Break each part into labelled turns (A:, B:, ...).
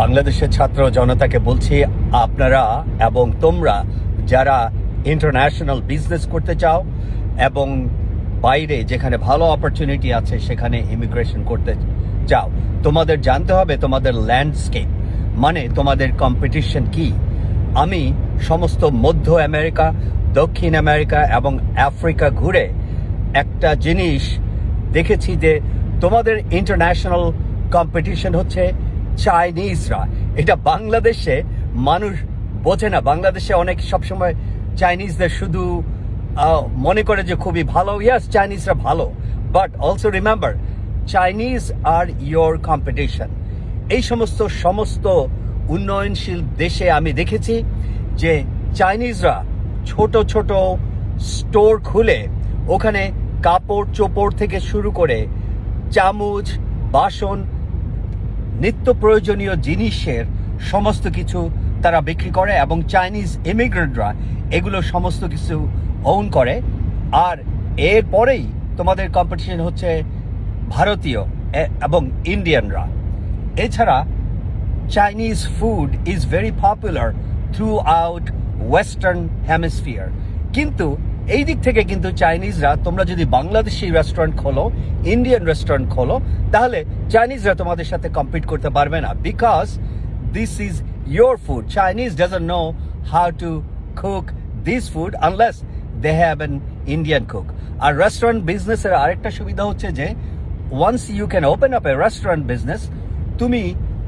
A: বাংলাদেশের ছাত্র জনতাকে বলছি, আপনারা এবং তোমরা যারা ইন্টারন্যাশনাল বিজনেস করতে চাও এবং বাইরে যেখানে ভালো অপরচুনিটি আছে সেখানে ইমিগ্রেশন করতে চাও, তোমাদের জানতে হবে তোমাদের ল্যান্ডস্কেপ, মানে তোমাদের কম্পিটিশন কি। আমি সমস্ত মধ্য আমেরিকা, দক্ষিণ আমেরিকা এবং আফ্রিকা ঘুরে একটা জিনিস দেখেছি যে তোমাদের ইন্টারন্যাশনাল কম্পিটিশন হচ্ছে চাইনিজরা। এটা বাংলাদেশে মানুষ বোঝে না। বাংলাদেশে অনেক সবসময় চাইনিজদের শুধু মনে করে যে খুবই ভালো। ইয়াস, চাইনিজরা ভালো, but also remember Chinese are your competition. এই সমস্ত উন্নয়নশীল দেশে আমি দেখেছি যে চাইনিজরা ছোট ছোট স্টোর খুলে ওখানে কাপড় চোপড় থেকে শুরু করে চামচ, বাসন, নিত্য প্রয়োজনীয় জিনিসের সমস্ত কিছু তারা বিক্রি করে এবং চাইনিজ ইমিগ্রেন্টরা এগুলো সমস্ত কিছু ওন করে। আর এরপরেই তোমাদের কম্পিটিশন হচ্ছে ভারতীয় এবং ইন্ডিয়ানরা। এছাড়া Chinese food is very popular throughout western hemisphere. কিন্তু এই দিক থেকে কিন্তু চাইনিজরা, তোমরা যদি বাংলাদেশি রেস্টুরেন্ট খোলো, ইন্ডিয়ান রেস্টুরেন্ট খোলো, তাহলে চাইনিজরা তোমাদের সাথে কম্পিট করতে পারবে না, because this is your food. Chinese doesn't know how to cook this food unless they have an Indian cook. আর রেস্টুরেন্ট বিজনেসের আরেকটা সুবিধা হচ্ছে যে once you can open up a restaurant business, তুমি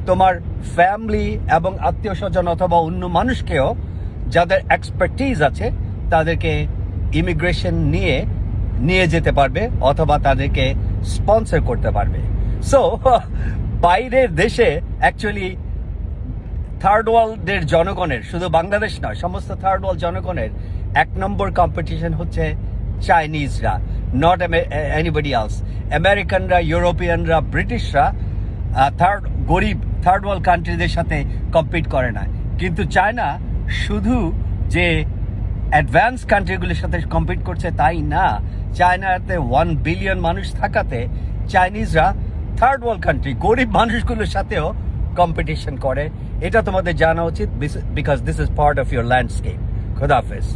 A: তোমার ফ্যামিলি এবং আত্মীয় স্বজন অথবা অন্য মানুষকেও যাদের এক্সপার্টিজ আছে তাদেরকে ইমিগ্রেশন নিয়ে যেতে পারবে অথবা তাদেরকে স্পন্সর করতে পারবে। সো বাইরের দেশে অ্যাকচুয়ালি থার্ড ওয়ার্ল্ডের জনগণের, শুধু বাংলাদেশ নয়, সমস্ত থার্ড ওয়ার্ল্ড জনগণের 1 নম্বর কম্পিটিশন হচ্ছে চাইনিজরা, নট এনিবডি এলস। আমেরিকানরা, ইউরোপিয়ানরা, ব্রিটিশরা গরিব থার্ড ওয়ার্ল্ড কান্ট্রিদের সাথে কম্পিট করে না। কিন্তু চায়না শুধু যে অ্যাডভান্স কান্ট্রিগুলির সাথে কম্পিট করছে তাই না, চায়নাতে 1 বিলিয়ন মানুষ থাকাতে চাইনিজরা থার্ড ওয়ার্ল্ড কান্ট্রি গরিব মানুষগুলোর সাথেও কম্পিটিশন করে। এটা তোমাদের জানা উচিত, because this is part of your landscape. খুদা হাফেজ।